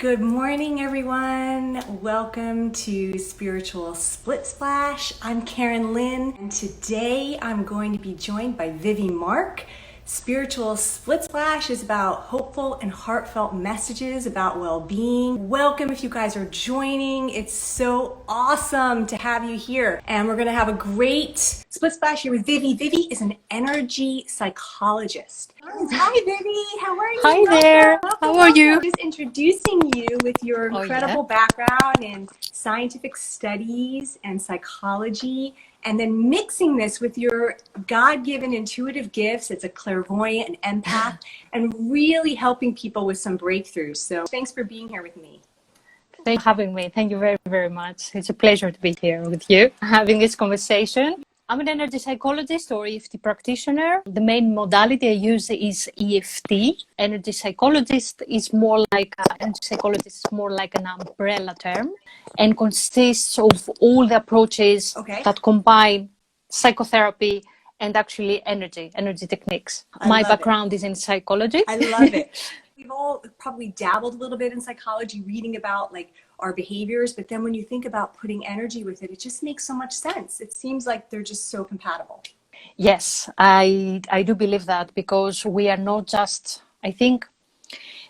Good morning, everyone. Welcome to Spiritual Split Splash. I'm Karen Lynn, and today I'm going to be joined by Vivi Mark. Spiritual Split Splash is about hopeful and heartfelt messages about well-being. Welcome if you guys are joining. It's so awesome to have you here. And we're going to have a great Split Splash here with Vivi. Vivi is an energy psychologist. Hi, Vivi. How are you? Hi there. How are you? Just introducing you with your incredible background in scientific studies and psychology, and then mixing this with your God-given intuitive gifts. It's a clairvoyant and empath, and really helping people with some breakthroughs. So thanks for being here with me. Thanks for having me. Thank you very, very much. It's a pleasure to be here with you, having this conversation. I'm an energy psychologist or EFT practitioner. The main modality I use is EFT. Energy psychologist is more like an umbrella term, and consists of all the approaches that combine psychotherapy and actually energy techniques. My background is in psychology. I love it. We've all probably dabbled a little bit in psychology, reading about like our behaviors, but then when you think about putting energy with it, it just makes so much sense. It seems like they're just so compatible. Yes, I do believe that, because we are not just, I think,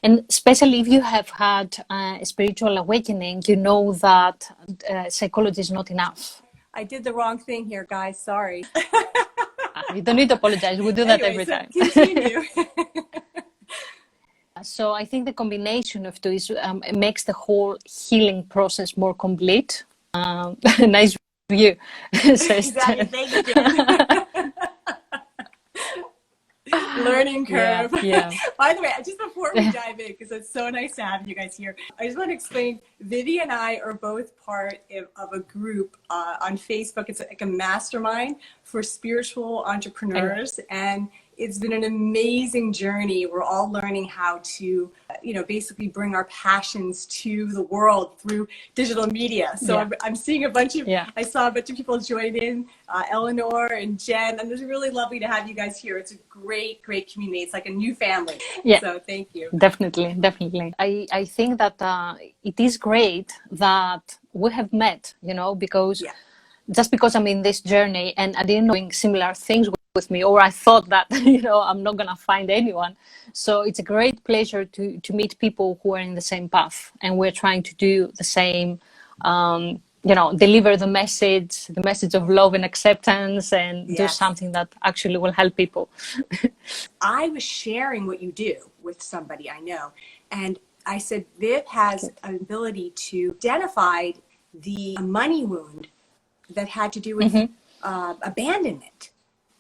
and especially if you have had a spiritual awakening, you know that psychology is not enough. I did the wrong thing here, guys. Sorry. You don't need to apologize. We do that every time. Continue. So I think the combination of two is, makes the whole healing process more complete. Nice view. Exactly. Thank you. Learning curve. Yeah. By the way, just before we dive in, because it's so nice to have you guys here, I just want to explain, Vivi and I are both part of a group on Facebook. It's like a mastermind for spiritual entrepreneurs, and it's been an amazing journey. We're all learning how to, basically bring our passions to the world through digital media. So I'm seeing a bunch of, I saw a bunch of people join in, Eleanor and Jen, and it's really lovely to have you guys here. It's a great community. It's like a new family. Yeah. So thank you. Definitely. I think that it is great that we have met, because just because I'm in this journey and I didn't know doing similar things with me, or I thought that, I'm not going to find anyone. So it's a great pleasure to meet people who are in the same path, and we're trying to do the same, deliver the message of love and acceptance, and do something that actually will help people. I was sharing what you do with somebody I know, and I said, Viv has an ability to identify the money wound that had to do with abandonment.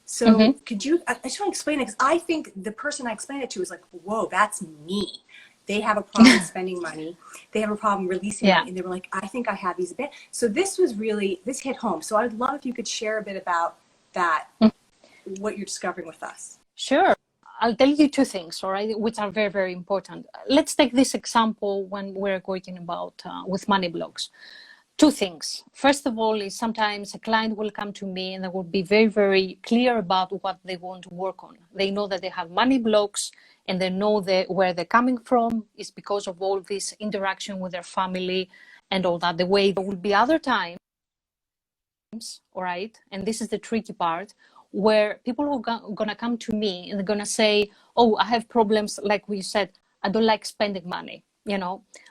So could you, I just want to explain it, because I think the person I explained it to was like, whoa, that's me. They have a problem spending money. They have a problem releasing money. And they were like, I think I have these. So this hit home. So I'd love if you could share a bit about that, what you're discovering with us. Sure. I'll tell you two things, all right, which are very, very important. Let's take this example when we're talking about with money blocks. Two things. First of all, is sometimes a client will come to me and they will be very, very clear about what they want to work on. They know that they have money blocks, and they know where they're coming from is because of all this interaction with their family and all that. The way there will be other times, all right, and this is the tricky part, where people are going to come to me and they're going to say, oh, I have problems, like we said, I don't like spending money.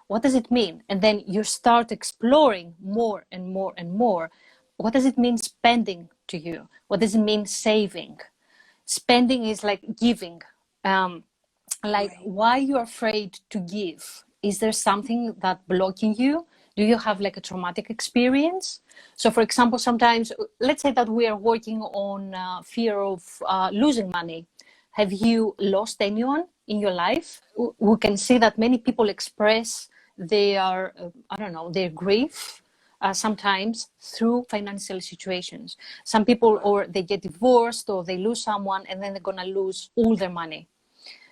What does it mean? And then you start exploring more and more and more. What does it mean spending to you? What does it mean saving? Spending is like giving. Why you're afraid to give? Is there something that blocking you? Do you have like a traumatic experience? So for example, sometimes, let's say that we are working on fear of losing money. Have you lost anyone in your life? We can see that many people express their, their grief sometimes through financial situations. Some people, or they get divorced, or they lose someone, and then they're going to lose all their money.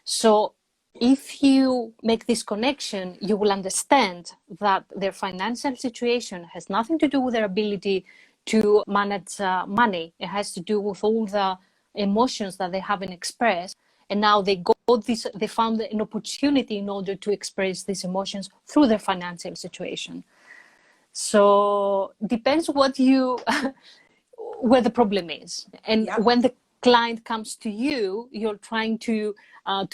So if you make this connection, you will understand that their financial situation has nothing to do with their ability to manage money. It has to do with all the emotions that they haven't expressed, and now they go they found an opportunity in order to express these emotions through their financial situation. So depends what you where the problem is, and when the client comes to you, you're trying to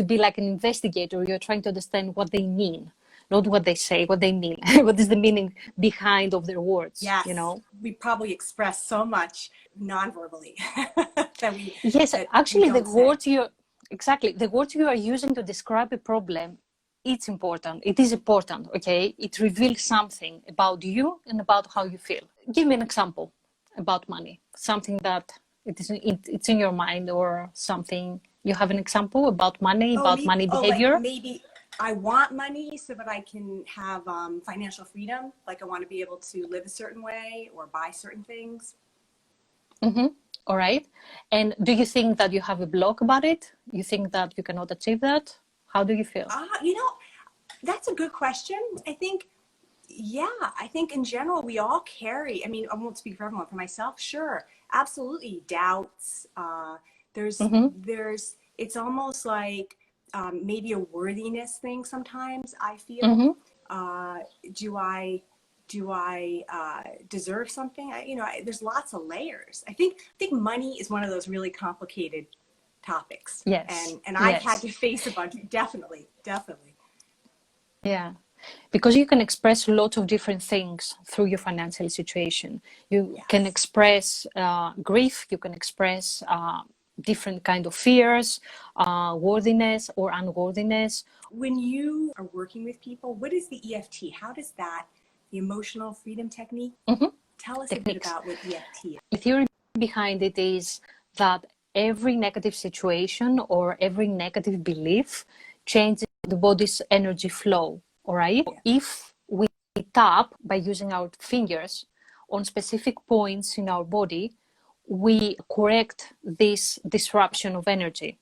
be like an investigator. You're trying to understand what they mean, not what they say, what they mean. What is the meaning behind of their words? Yes, you know, we probably express so much non-verbally that we actually we the words you are using to describe a problem, it's important. It is important. Okay, it reveals something about you and about how you feel. Give me an example about money, something that it's in your mind, or something. You have an example about money, about money behavior? Like maybe I want money so that I can have financial freedom. Like I want to be able to live a certain way or buy certain things. Mm-hmm. All right. And do you think that you have a block about it? You think that you cannot achieve that? How do you feel? You know, that's a good question. I think in general, we all carry, I mean, I won't speak for everyone, for myself, sure, absolutely, doubts. It's almost like maybe a worthiness thing sometimes, I feel. Do I deserve something? There's lots of layers. I think money is one of those really complicated topics. Yes. And I've had to face a bunch, definitely. Yeah. Because you can express lots of different things through your financial situation. You can express grief, you can express different kind of fears, worthiness or unworthiness. When you are working with people, what is the EFT? How does the emotional freedom technique? Tell us a bit about what EFT is. The theory behind it is that every negative situation or every negative belief changes the body's energy flow. All right. If we tap by using our fingers on specific points in our body, we correct this disruption of energy.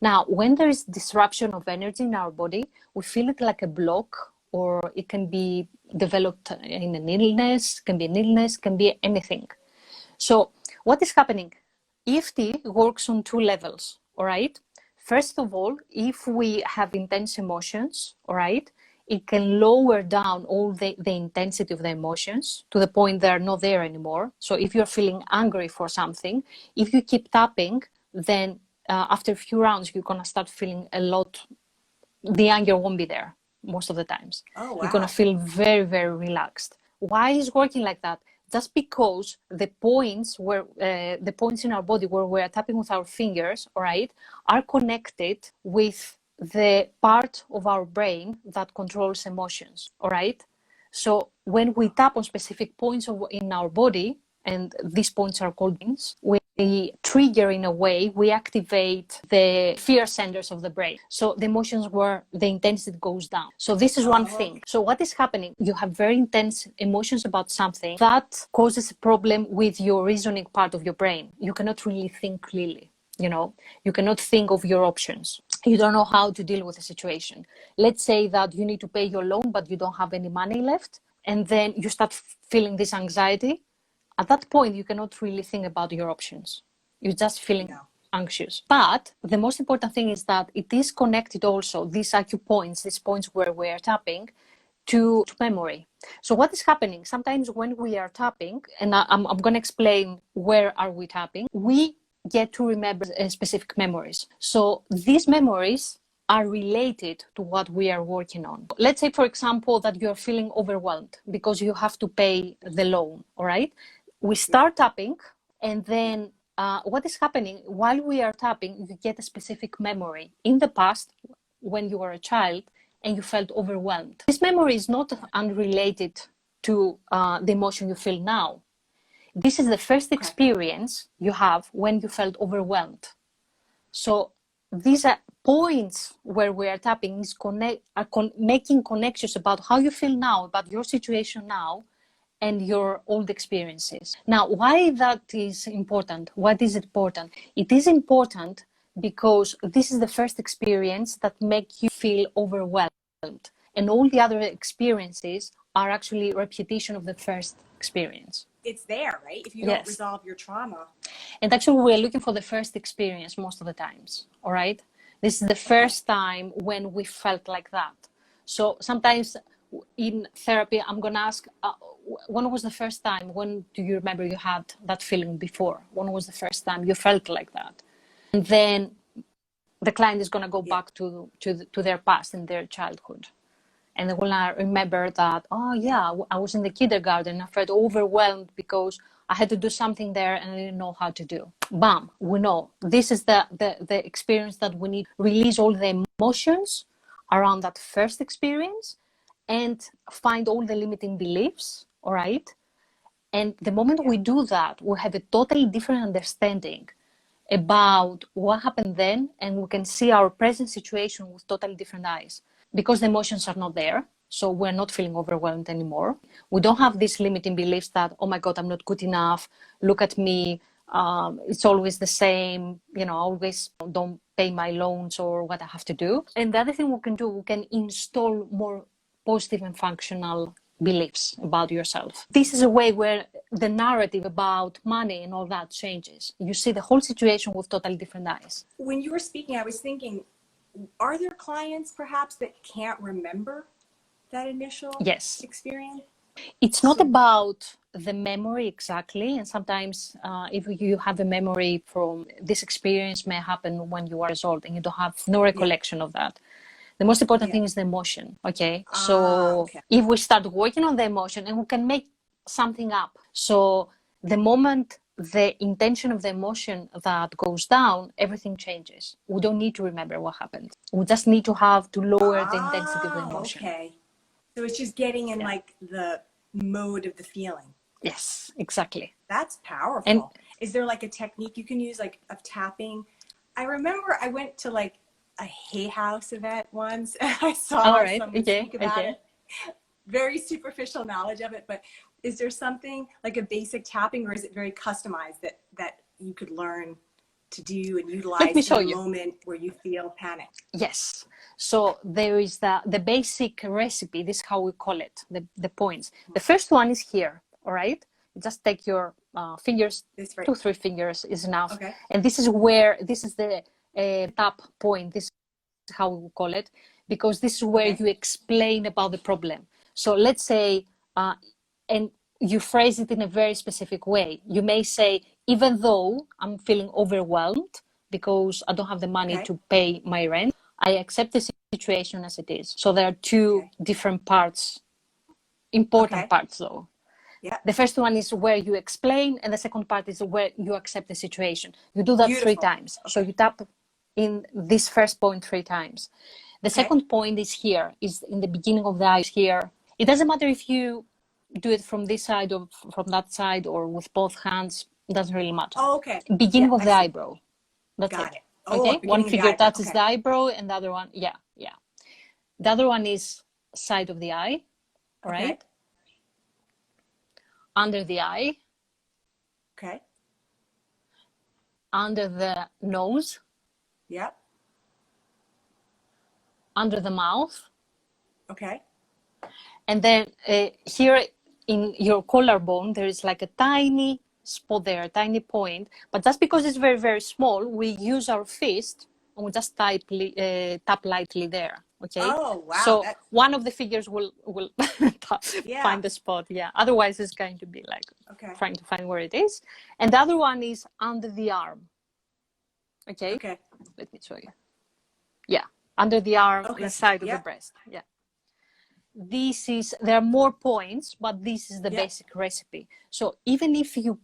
Now, when there is disruption of energy in our body, we feel it like a block, or it can be developed in an illness, can be anything. So what is happening? EFT works on two levels. All right. First of all, if we have intense emotions, all right, it can lower down all the intensity of the emotions to the point they're not there anymore. So if you're feeling angry for something, if you keep tapping, then after a few rounds, you're going to start feeling the anger won't be there most of the times. Oh, wow. You're going to feel very, very relaxed. Why is working like that? Just because the points in our body where we're tapping with our fingers, all right, are connected with the part of our brain that controls emotions, all right? So when we tap on specific points in our body, and these points are called brains, we trigger, in a way, we activate the fear centers of the brain. So the emotions where the intensity goes down. So this is one thing. So what is happening? You have very intense emotions about something that causes a problem with your reasoning part of your brain. You cannot really think clearly. You cannot think of your options. You don't know how to deal with a situation. Let's say that you need to pay your loan, but you don't have any money left. And then you start feeling this anxiety. At that point, you cannot really think about your options. You're just feeling anxious. But the most important thing is that it is connected also, these IQ points, these points where we are tapping, to memory. So what is happening? Sometimes when we are tapping, and I'm going to explain where are we tapping, we get to remember specific memories. So these memories are related to what we are working on. Let's say, for example, that you're feeling overwhelmed because you have to pay the loan, all right? We start tapping, and then what is happening while we are tapping, you get a specific memory in the past when you were a child and you felt overwhelmed. This memory is not unrelated to the emotion you feel now. This is the first experience you have when you felt overwhelmed. So these are points where we are tapping making connections about how you feel now, about your situation now, and your old experiences. Now, why that is important? What is important? It is important because this is the first experience that makes you feel overwhelmed. And all the other experiences are actually repetition of the first experience. It's there, right? If you don't resolve your trauma. And actually, we're looking for the first experience most of the times, all right? This is the first time when we felt like that. So sometimes in therapy, I'm going to ask, when was the first time? When do you remember you had that feeling before? When was the first time you felt like that? And then the client is going to go back to their past and their childhood. And they will remember that, oh yeah, I was in the kindergarten. I felt overwhelmed because I had to do something there and I didn't know how to do. Bam, we know. This is the experience that we need. Release all the emotions around that first experience and find all the limiting beliefs, all right? And the moment we do that, we have a totally different understanding about what happened then, and we can see our present situation with totally different eyes. Because the emotions are not there, so we're not feeling overwhelmed anymore. We don't have these limiting beliefs that, oh my God, I'm not good enough, look at me, it's always the same, you know, always don't pay my loans or what I have to do. And the other thing we can do, we can install more positive and functional beliefs about yourself. This is a way where the narrative about money and all that changes. You see the whole situation with totally different eyes. When you were speaking, I was thinking, are there clients perhaps that can't remember that initial experience? It's not about the memory exactly. And sometimes if you have a memory from this experience may happen when you are old and you don't have no recollection of that. The most important thing is the emotion, okay? So if we start working on the emotion and we can make something up. So the moment the intention of the emotion that goes down, everything changes. We don't need to remember what happened. We just need to have to lower the intensity of the emotion. Okay. So it's just getting in like the mode of the feeling. Yes, exactly. That's powerful. And is there like a technique you can use, like of tapping? I remember I went to like a Hay House event once and I saw someone speak about it. Very superficial knowledge of it, but is there something like a basic tapping, or is it very customized that you could learn to do and utilize in a moment where you feel panic? Yes. So there is the basic recipe. This is how we call it, the points. The first one is here, all right? You just take your fingers, 2-3 fingers is enough. Okay. And this is the tap point. This is how we call it, because this is where you explain about the problem. So let's say, and you phrase it in a very specific way. You may say, even though I'm feeling overwhelmed because I don't have the money to pay my rent, I accept the situation as it is. So there are two different parts, important parts though. Yeah. The first one is where you explain, and the second part is where you accept the situation. You do that 3 times. So you tap in this first point 3 times. The second point is here, is in the beginning of the eyes here. It doesn't matter if you do it from this side or from that side or with both hands. It doesn't really matter. Oh, okay. Beginning of the eyebrow. That's it. Okay. One finger touches the eyebrow, and the other one, the other one is side of the eye. All right. Under the eye. Okay. Under the nose. Yep. Under the mouth. Okay. And then here in your collarbone, there is like a tiny spot there, a tiny point. But just because it's very, very small, we use our fist and we just tap lightly there. Okay. Oh, wow. So one of the figures will find the spot. Yeah. Otherwise, it's going to be like trying to find where it is. And the other one is under the arm. Okay. Okay. Let me show you. Yeah. Under the arm, the side of the breast. Yeah. There are more points, but this is the basic recipe. So even if you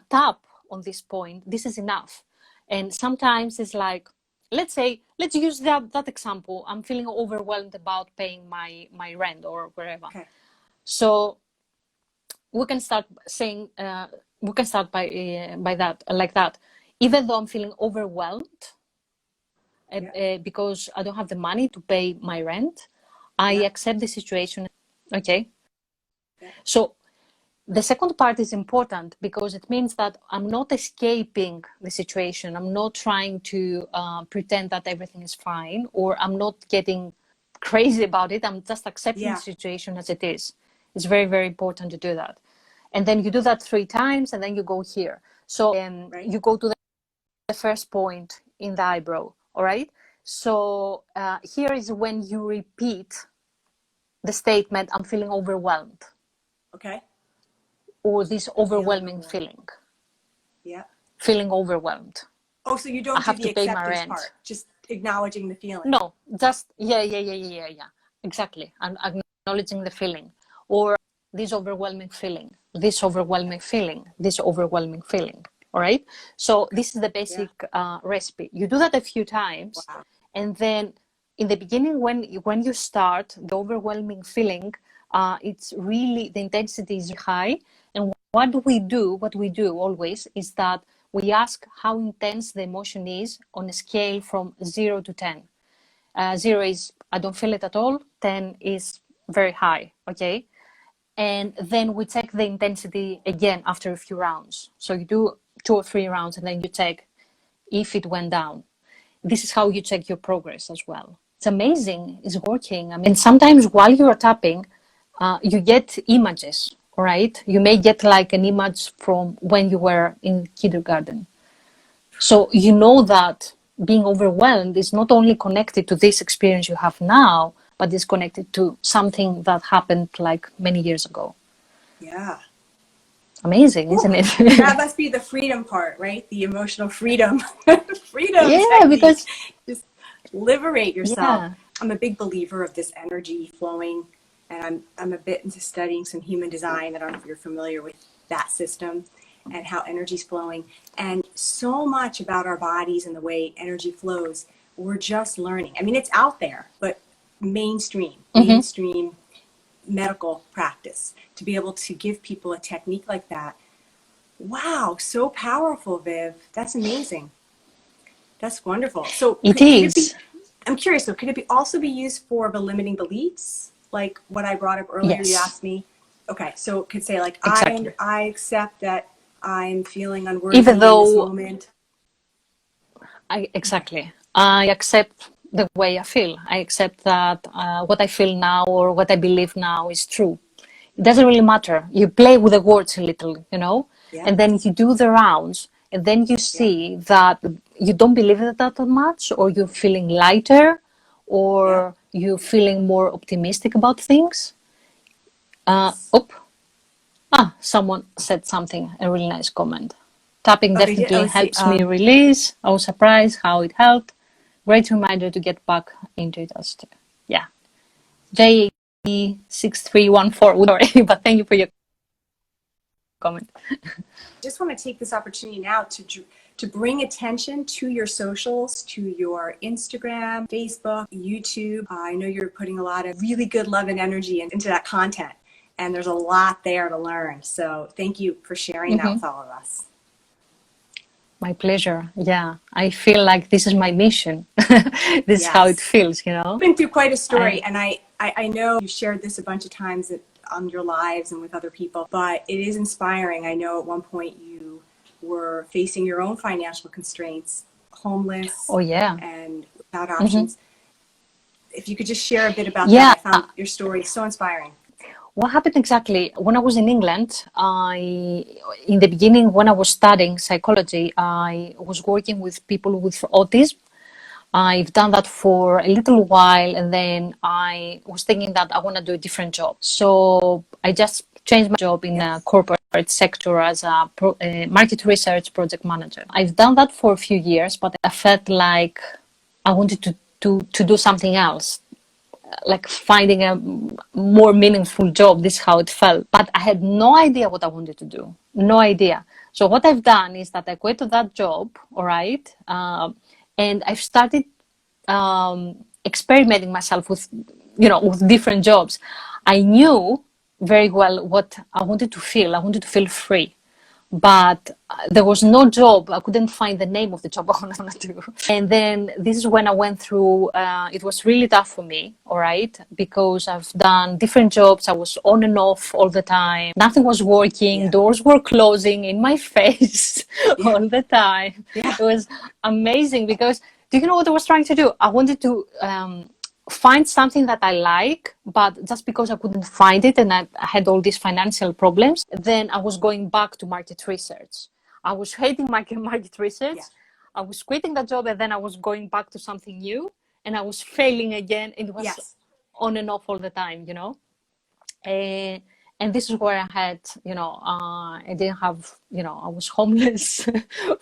tap on this point, this is enough. And sometimes it's like, let's use that example. I'm feeling overwhelmed about paying my rent or wherever. Okay. So we can start saying, we can start by that, like that. Even though I'm feeling overwhelmed because I don't have the money to pay my rent, I accept the situation. Okay. Yeah. So the second part is important because it means that I'm not escaping the situation. I'm not trying to pretend that everything is fine, or I'm not getting crazy about it. I'm just accepting the situation as it is. It's very, very important to do that. And then you do that 3 times, and then you go here. So you go to the first point in the eyebrow. All right. So here is when you repeat the statement, I'm feeling overwhelmed. Okay. Or this overwhelming feeling. Yeah. Feeling overwhelmed. Oh, so you I don't do have the to pay my acceptance rent. part, just acknowledging the feeling. No, just, yeah. Exactly. I'm acknowledging the feeling. Or this overwhelming feeling, this overwhelming feeling, this overwhelming feeling. All right. So this is the basic recipe. You do that a few times. Wow. And then in the beginning, when you start the overwhelming feeling, it's really, the intensity is high. And what we do always is that we ask how intense the emotion is on a scale from 0 to 10. 0 is I don't feel it at all. 10 is very high. Okay. And then we check the intensity again after a few rounds. So you do 2 or 3 rounds and then you check if it went down. This is how you check your progress as well. It's amazing. It's working. I mean, sometimes while you're tapping, you get images, right? You may get like an image from when you were in kindergarten. So you know that being overwhelmed is not only connected to this experience you have now, but is connected to something that happened like many years ago. Yeah. Amazing, isn't it? That must be the freedom part, right? The emotional freedom. Freedom Yeah, technique. because Just liberate yourself. yeah. I'm a big believer of this energy flowing, and I'm a bit into studying some human design. I don't know if you're familiar with that system and how energy's flowing. And so much about our bodies and the way energy flows, we're just learning. I mean, it's out there, but mainstream medical practice to be able to give people a technique like that. Wow, so powerful, Viv. That's amazing. That's wonderful. So It could it be, is. I'm curious, so could it be also be used for the limiting beliefs? Like what I brought up earlier, you Yes, asked me. Okay, so it could say like, exactly. I accept that I'm feeling unworthy Even in this though moment. exactly, I accept the way I feel. I accept that what I feel now or what I believe now is true. It doesn't really matter. You play with the words a little, Yeah, and then you do the rounds, and then you yeah, see that you don't believe it that much, or you're feeling lighter, yeah. or you're feeling more optimistic about things. Yes. Oh, someone said something, a really nice comment. Tapping Oh, they did. Oh, definitely let's see. helps me release. I was surprised how it helped. Great reminder to get back into it as too. Yeah. JE6314. Sorry, but thank you for your comment. Just want to take this opportunity now to bring attention to your socials, to your Instagram, Facebook, YouTube. I know you're putting a lot of really good love and energy into that content, and there's a lot there to learn. So thank you for sharing that with all of us. My pleasure. Yeah, I feel like this is my mission. This is how it Yes. feels, You've been through quite a story, and I know you shared this a bunch of times on your lives and with other people, but it is inspiring. I know at one point you were facing your own financial constraints, homeless, Oh, yeah. and without options. If you could just share a bit about Yeah. that. I found your story so inspiring. What happened exactly? When I was in England, in the beginning, when I was studying psychology, I was working with people with autism. I've done that for a little while, and then I was thinking that I want to do a different job. So I just changed my job in a corporate sector as a market research project manager. I've done that for a few years, but I felt like I wanted to do something else, like finding a more meaningful job. This is how it felt. But I had no idea what I wanted to do. No idea. So what I've done is that I quit that job, all right? And I've started experimenting myself with, with different jobs. I knew very well what I wanted to feel. I wanted to feel free. But there was no job. I couldn't find the name of the job I wanted to do. And then this is when I went through, it was really tough for me, all right? Because I've done different jobs. I was on and off all the time. Nothing was working. Yeah. Doors were closing in my face all the time. Yeah. It was amazing because, do you know what I was trying to do? I wanted to find something that I like, but just because I couldn't find it and I had all these financial problems, then I was going back to market research. I was hating market research. Yeah. I was quitting that job, and then I was going back to something new. and I was failing again. It was Yes. on and off all the time, you know. Uh, and this is where I had, I didn't have, I was homeless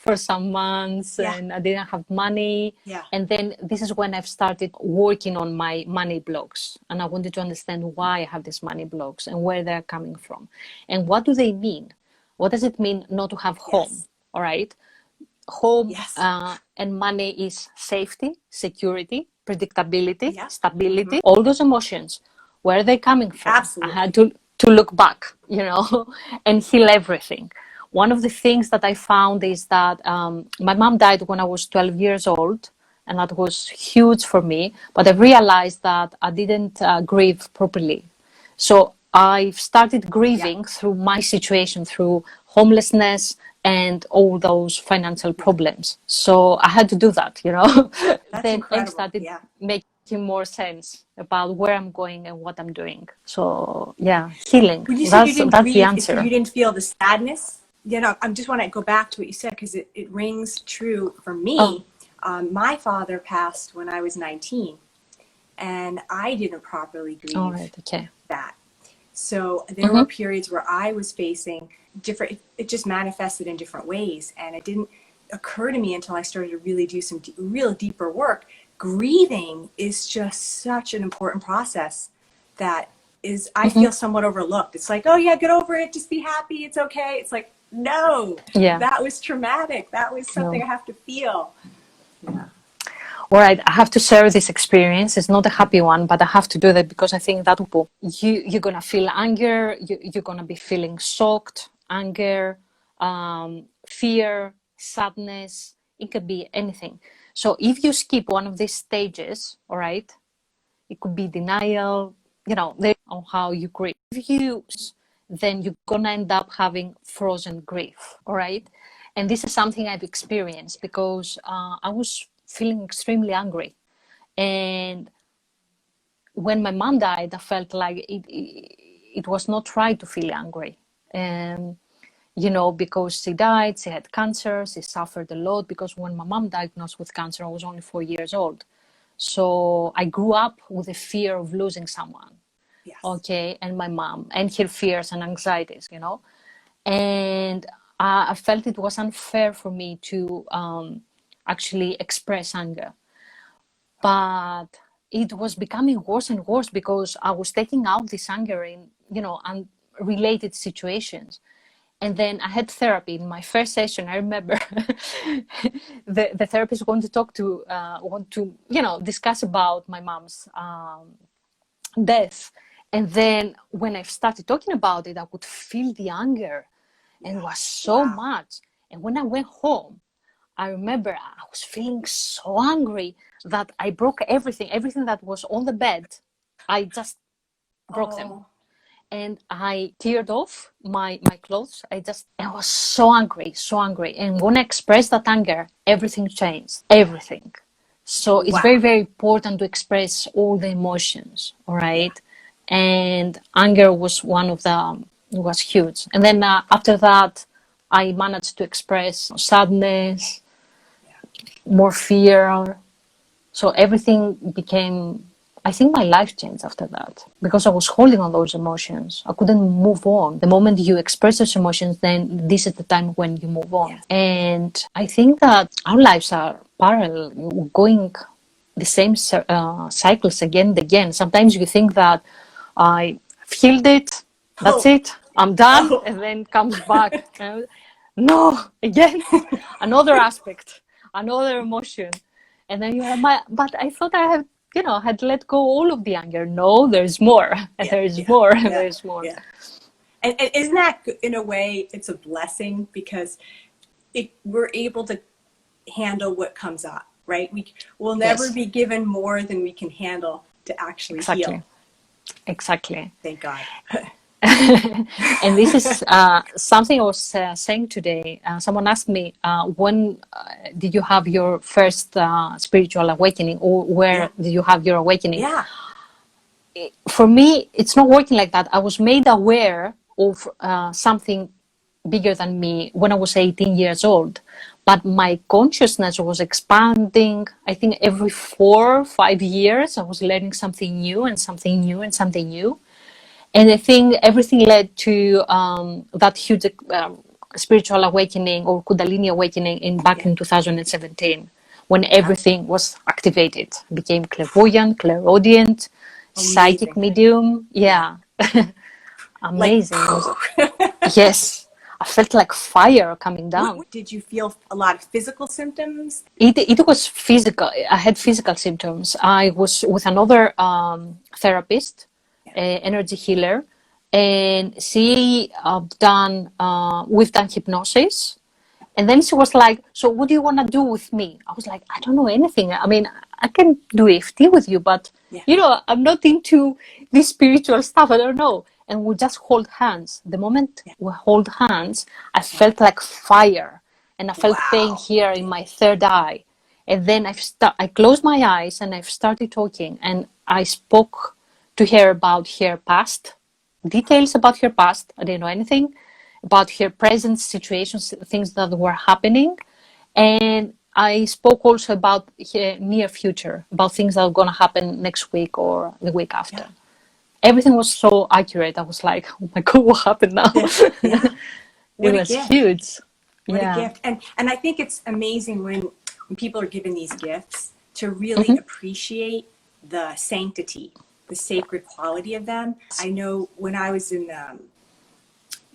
for some months, Yeah. and I didn't have money. Yeah. And then this is when I've started working on my money blocks. And I wanted to understand why I have these money blocks and where they're coming from. And what do they mean? What does it mean not to have home? Yes. All right. Home Yes. and money is safety, security, predictability, Yeah. stability, all those emotions. Where are they coming from? Absolutely. I had to look back, and heal everything. One of the things that I found is that my mom died when I was 12 years old, and that was huge for me. But I realized that I didn't grieve properly. So I've started grieving through my situation, through homelessness and all those financial problems. So I had to do that, That's Then I incredible. started Yeah. making more sense about where I'm going and what I'm doing. So yeah, healing. When you said you didn't That's the grieve, it's because answer. you didn't feel the sadness. I just want to go back to what you said because it rings true for me. Oh. My father passed when I was 19, and I didn't properly grieve All right. Okay. that. So there were periods where I was facing different, it just manifested in different ways. And it didn't occur to me until I started to really do some real deeper work. Grieving is just such an important process that is, I feel somewhat overlooked. It's like, oh yeah, get over it. Just be happy. It's okay. It's like, no, that was traumatic. That was something I have to feel. Yeah. All right, I have to share this experience. It's not a happy one, but I have to do that because I think that you're gonna feel anger. You're gonna be feeling shocked, anger, fear, sadness. It could be anything. So if you skip one of these stages, all right, it could be denial. On how you grieve. If you, then you're gonna end up having frozen grief. All right, and this is something I've experienced because I was feeling extremely angry, and when my mom died, I felt like it was not right to feel angry, and because she died, she had cancer, she suffered a lot. Because when my mom diagnosed with cancer, I was only 4 years old, so I grew up with the fear of losing someone. Yes. Okay, and my mom and her fears and anxieties, and I felt it was unfair for me to actually express anger. But it was becoming worse and worse because I was taking out this anger in, unrelated situations. And then I had therapy in my first session. I remember the therapist wanted to discuss about my mom's death. And then when I started talking about it, I could feel the anger, and it was so much. And when I went home, I remember I was feeling so angry that I broke everything that was on the bed. I just broke them. And I teared off my clothes. I was so angry. And when I expressed that anger, everything changed, everything. So it's very, very important to express all the emotions, all right? And anger was one of them, was huge. And then after that, I managed to express sadness, more fear. So everything became, I think my life changed after that because I was holding on those emotions. I couldn't move on. The moment you express those emotions, then this is the time when you move on. And I think that our lives are parallel, going the same cycles again and again. Sometimes you think that I've healed it, that's it, I'm done, and then comes back. No, again, another aspect, another emotion. And then you're like, but I thought I had let go all of the anger. No, there's more, and there's more, and there's more. Yeah. And isn't that, in a way, it's a blessing because we're able to handle what comes up, right? We'll never be given more than we can handle to actually heal. Exactly. Thank God. And this is something I was saying today. Someone asked me, when did you have your first spiritual awakening, or where did you have your awakening? Yeah. For me, it's not working like that. I was made aware of something bigger than me when I was 18 years old. but my consciousness was expanding. I think every 4 or 5 years, I was learning something new and something new and something new. And I think everything led to that huge spiritual awakening or Kundalini awakening back in 2017, when everything was activated. I became clairvoyant, clairaudient, psychic medium. Yeah. Amazing. Yes. I felt like fire coming down. Did you feel a lot of physical symptoms? It was physical. I had physical symptoms. I was with another therapist, energy healer, and we've done hypnosis. And then she was like, "So what do you want to do with me?" I was like, "I don't know anything. I mean, I can do EFT with you, but I'm not into this spiritual stuff. I don't know." And we just hold hands. The moment we hold hands, I felt like fire, and I felt pain here in my third eye. And then I closed my eyes and I've started talking, and I spoke to her about her past, details about her past. I didn't know anything about her present situations, things that were happening. And I spoke also about her near future, about things that are going to happen next week or the week after. Yeah. Everything was so accurate. I was like, oh my God, what happened now? Yeah. It was huge. What a gift. And I think it's amazing when people are given these gifts to really appreciate the sanctity, the sacred quality of them. I know when I was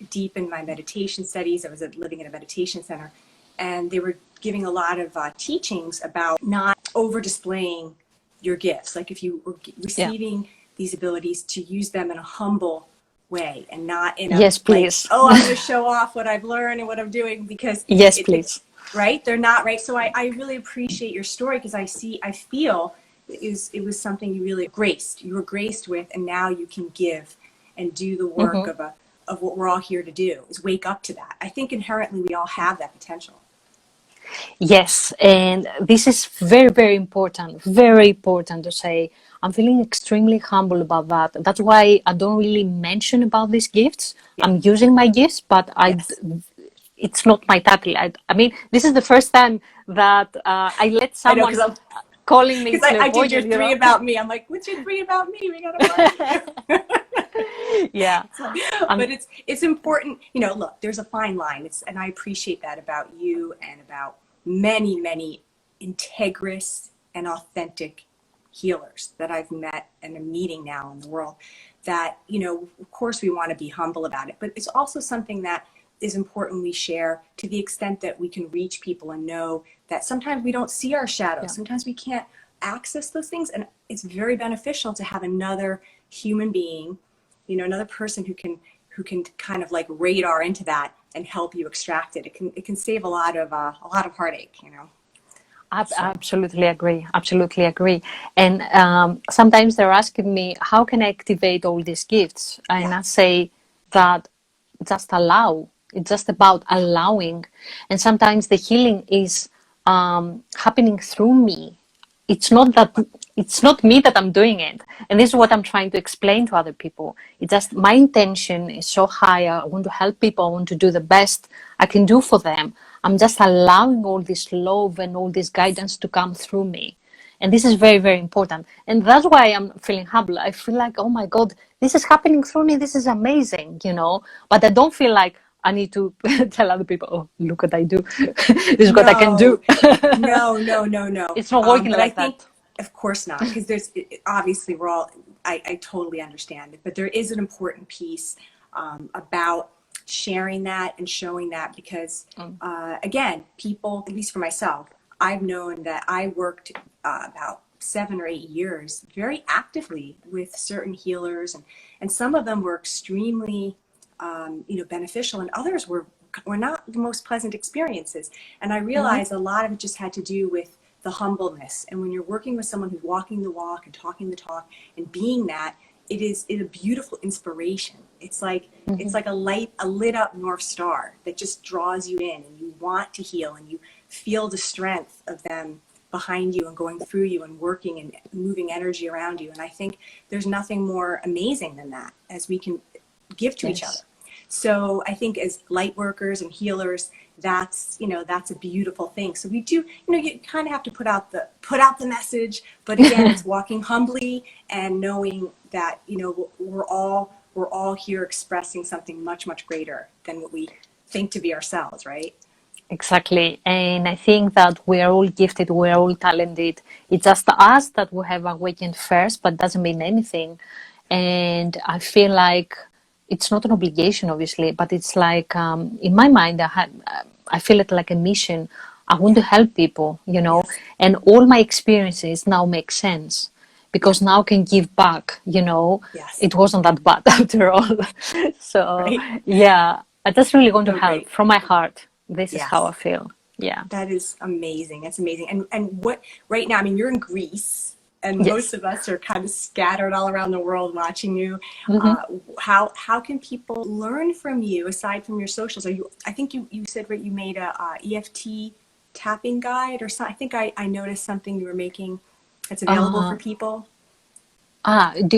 deep in my meditation studies, I was living in a meditation center, and they were giving a lot of teachings about not over displaying your gifts. Like if you were receiving these abilities, to use them in a humble way and not in a please. Like, oh, I'm going to show off what I've learned and what I'm doing, because please. Right? They're not right. So I really appreciate your story, because I feel it was something you really graced. You were graced with, and now you can give and do the work of what we're all here to do, is wake up to that. I think inherently we all have that potential. Yes, and this is very, very important to say. I'm feeling extremely humble about that. That's why I don't really mention about these gifts. I'm using my gifts, but it's not my title. I mean, this is the first time that I let someone calling me. Because I did your 3 about me. I'm like, what's your 3 about me? We got to work. Yeah. But it's important. Look, there's a fine line. And I appreciate that about you and about many, many integrous and authentic healers that I've met and am meeting now in the world, that, of course we want to be humble about it, but it's also something that is important we share, to the extent that we can reach people and know that sometimes we don't see our shadows. Sometimes we can't access those things, and it's very beneficial to have another human being, another person who can kind of like radar into that and help you extract it. It can save a lot of heartache, Absolutely agree. And sometimes they're asking me, how can I activate all these gifts? And I say that just allow. It's just about allowing. And sometimes the healing is happening through me. It's not me that I'm doing it. And this is what I'm trying to explain to other people. It's just my intention is so high. I want to help people. I want to do the best I can do for them. I'm just allowing all this love and all this guidance to come through me. And this is very, very important. And that's why I'm feeling humble. I feel like, oh my God, this is happening through me. This is amazing, But I don't feel like I need to tell other people, oh, look what I do. This is what I can do. No. It's not working like that. Of course not, because obviously we're all, I totally understand it, but there is an important piece about sharing that and showing that, because again, people, at least for myself, I've known that I worked about 7 or 8 years very actively with certain healers, and some of them were extremely beneficial, and others were not the most pleasant experiences. And I realized a lot of it just had to do with the humbleness. And when you're working with someone who's walking the walk and talking the talk and being that, it's a beautiful inspiration. It's like a lit up North Star that just draws you in, and you want to heal, and you feel the strength of them behind you and going through you and working and moving energy around you. And I think there's nothing more amazing than that, as we can give to each other. So I think as light workers and healers, that's, you know, that's a beautiful thing. So we do, you know, you kind of have to put out the message, but again, it's walking humbly and knowing that, you know, we're all here expressing something much, much greater than what we think to be ourselves, right? Exactly. And I think that we are all gifted, we are all talented. It's just us that we have awakened first, but doesn't mean anything. And I feel like it's not an obligation, obviously, but it's like, in my mind, I feel it like a mission. I want to help people, you know, Yes. and all my experiences now make sense because now I can give back, you know. Yes. It wasn't that bad after all. So, Right? yeah, I just really want to So help great. from my heart. This is how I Yes. feel. Yeah. That is amazing. That's amazing. And what right now, I mean, you're in Greece and most Yes. of us are kind of scattered all around the world watching you. Hmm. How can people learn from you aside from your socials? Are you, I think you said, right, you made a, EFT tapping guide or something. I think I noticed something you were making that's available Uh, for people. do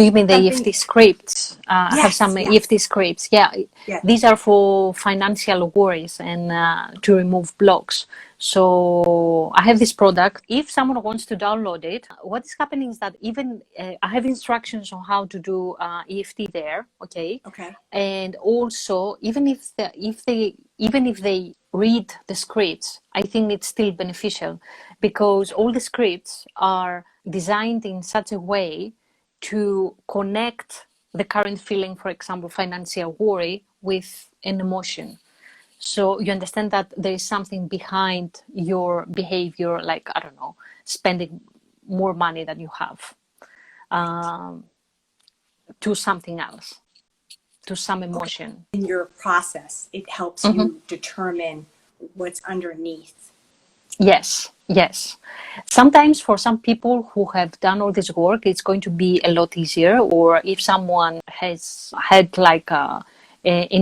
you mean the Something. EFT scripts? I have Yes, some yes, EFT scripts. Yeah, yes. these are for financial worries and to remove blocks. So I have this product. If someone wants to download it, what is happening is that even I have instructions on how to do EFT there. Okay, Okay. and also even if they read the scripts, I think it's still beneficial because all the scripts are designed in such a way to connect the current feeling, for example, financial worry, with an emotion. So you understand that there is something behind your behavior, like, I don't know, spending more money than you have, Right. um, to something else, to some Okay. emotion. In your process, it helps Mhm. you determine what's underneath. Yes, yes. Sometimes for some people who have done all this work, it's going to be a lot easier. Or if someone has had like an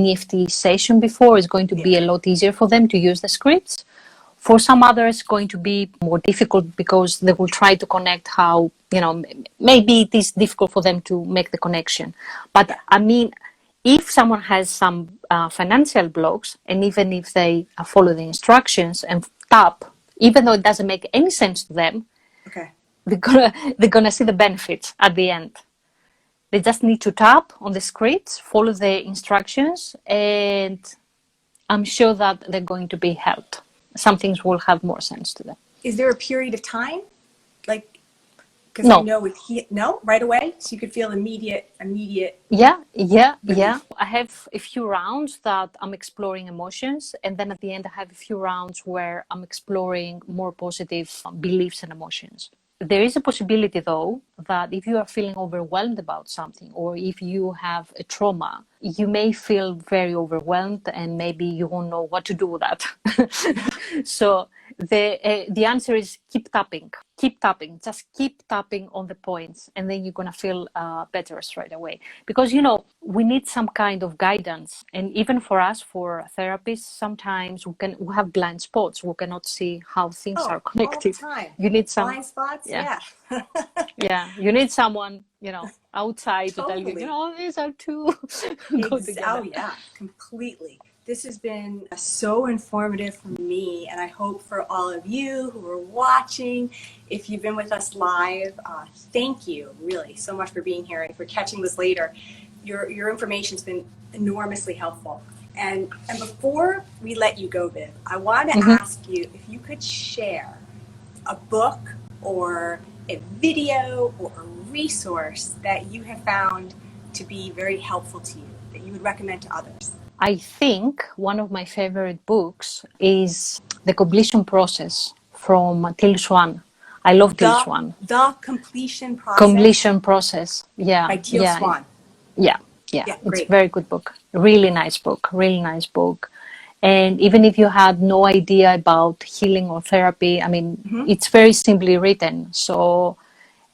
EFT session before, it's going to Yeah. be a lot easier for them to use the scripts. For some others, it's going to be more difficult because they will try to connect how, you know, maybe it is difficult for them to make the connection. But Yeah. I mean, if someone has some financial blocks, and even if they follow the instructions and tap, even though it doesn't make any sense to them, Okay. they're gonna see the benefits at the end. They just need to tap on the scripts, follow the instructions, and I'm sure that they're going to be helped. Some things will have more sense to them. Is there a period of time? Like, because I No. know with no, right away, so you could feel immediate Yeah. relief. I have a few rounds that I'm exploring emotions, and then at the end, I have a few rounds where I'm exploring more positive beliefs and emotions. There is a possibility, though, that if you are feeling overwhelmed about something, or if you have a trauma, you may feel very overwhelmed, and maybe you won't know what to do with that. So the answer is keep tapping, just keep tapping on the points, and then you're gonna feel better straight away. Because we need some kind of guidance, and even for us, for therapists, sometimes we have blind spots. We cannot see how things Oh, are all the connected. time. You need some, Blind spots, yeah, yeah. yeah. You need someone, outside to tell you, Totally. these are two go Oh, together. yeah, completely. This has been so informative for me, and I hope for all of you who are watching. If you've been with us live, thank you really so much for being here and for catching this later. Your information's been enormously helpful. And before we let you go, Viv, I want to Hmm. ask you if you could share a book or a video or a resource that you have found to be very helpful to you that you would recommend to others. I think one of my favorite books is The Completion Process from Till Swan. I love Till The Swan. The Completion Process Completion Process. Yeah, by Teal yeah, Swan. yeah, yeah. Yeah, It's a great. very good book. Really nice book. Really nice book. And even if you had no idea about healing or therapy, I mean, Hmm. it's very simply written, so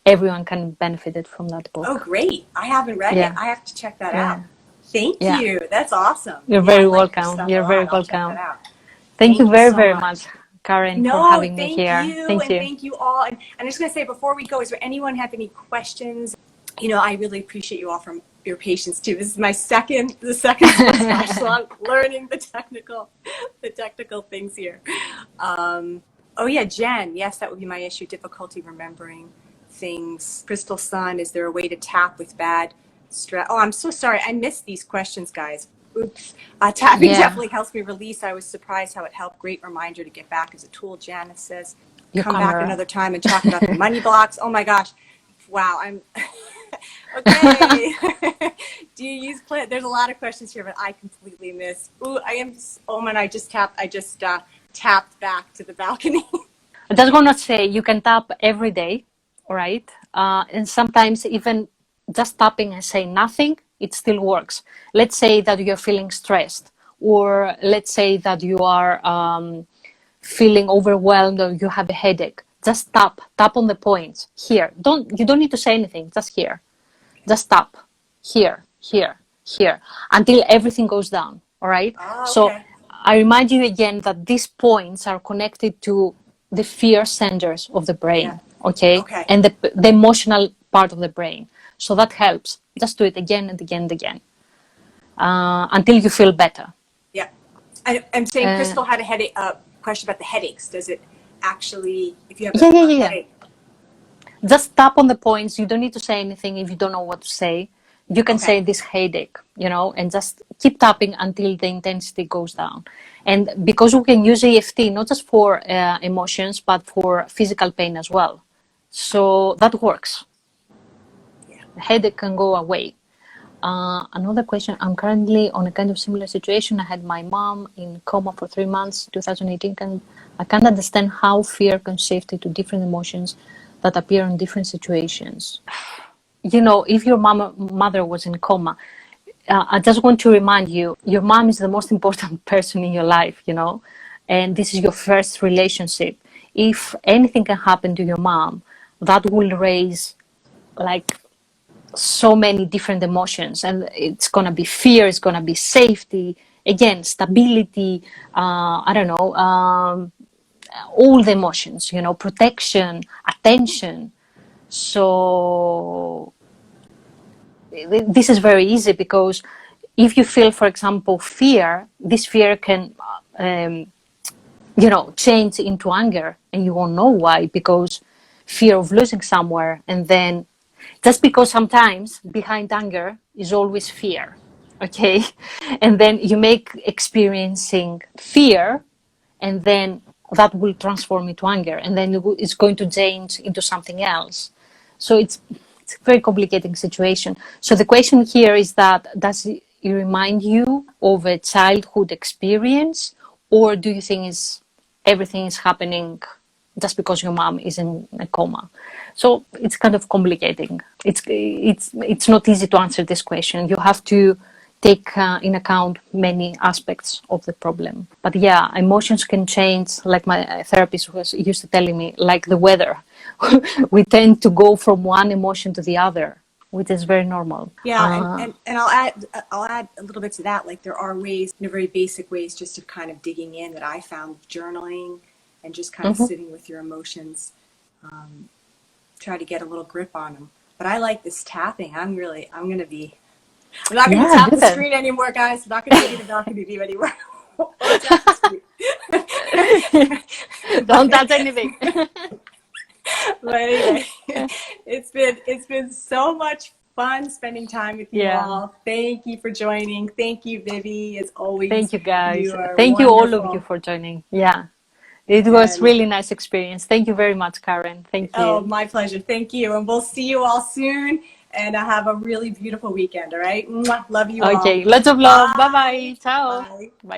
everyone can benefit it from that Oh, book. great. I haven't read it. Yeah, I have to check that yeah, out. Thank yeah. you. That's awesome. You're Yeah, I very like your welcome. stuff a You're very lot. I'll check that welcome. out. Thank you Thank you very, so very much, much. Karen, for No, having me thank here. you, Thank and you. thank you all. And I'm just going to say before we go, is there anyone have any questions? I really appreciate you all from your patience too. This is the second splash, so I'm learning the technical things here. Oh yeah, Jen. Yes, that would be my issue. Difficulty remembering things. Crystal Sun. Is there a way to tap with bad stress? Oh, I'm so sorry. I missed these questions, guys. Oops. Tapping definitely helps me release. I was surprised how it helped. Great reminder to get back as a tool. Janice says, Your come camera. back another time and talk about the money blocks. Oh my gosh. Wow. I'm okay. Do you use plant? There's a lot of questions here, but I completely missed. Ooh, I just tapped back to the balcony. I just want to say you can tap every day, all right? And sometimes even just tapping and saying nothing, it still works. Let's say that you're feeling stressed, or let's say that you are feeling overwhelmed or you have a headache. Just tap on the points here. You don't need to say anything, just here. Just tap here, here, here, until everything goes down, all right? Oh, okay. So I remind you again that these points are connected to the fear centers of the brain, okay? And the emotional part of the brain. So that helps. Just do it again and again and again until you feel better. Yeah. I'm saying Crystal had a question about the headaches. Does it actually, if you have a headache? Just tap on the points. You don't need to say anything if you don't know what to say. You can say this headache, and just keep tapping until the intensity goes down. And because we can use EFT, not just for emotions, but for physical pain as well. So that works. The headache can go away. Another question. I'm currently on a kind of similar situation. I had my mom in coma for 3 months, 2018. I can't understand how fear can shift into different emotions that appear in different situations. If your mother was in coma, I just want to remind you, your mom is the most important person in your life, and this is your first relationship. If anything can happen to your mom, that will raise like so many different emotions, and it's going to be fear, it's going to be safety, again, stability, I don't know, all the emotions, protection, attention. So this is very easy because if you feel, for example, fear, this fear can, change into anger, and you won't know why, because fear of losing somewhere. And then just because sometimes behind anger is always fear, okay? And then you make experiencing fear, and then that will transform into anger, and then it's going to change into something else. So it's a very complicated situation. So the question here is that, does it remind you of a childhood experience, or do you think everything is happening just because your mom is in a coma? So it's kind of complicating. It's not easy to answer this question. You have to take in account many aspects of the problem. But yeah, emotions can change, like my therapist was used to telling me, like the weather. We tend to go from one emotion to the other, which is very normal. Yeah, and I'll add a little bit to that. Like there are ways, very basic ways, just of kind of digging in that I found, journaling and just kind of sitting with your emotions. Try to get a little grip on them. But I like this tapping. I'm not going to tap the screen anymore, guys. I'm not going to be the balcony view anymore. Don't touch anything. But anyway, it's been so much fun spending time with you all. Thank you for joining. Thank you, Vivi, as always. Thank you, guys. Thank you all of you for joining. Yeah. It was really nice experience. Thank you very much, Karen. Thank you. Oh, my pleasure. Thank you. And we'll see you all soon. And have a really beautiful weekend, all right? Mwah. Love you all. Okay. Lots of love. Bye-bye. Ciao. Bye. Bye.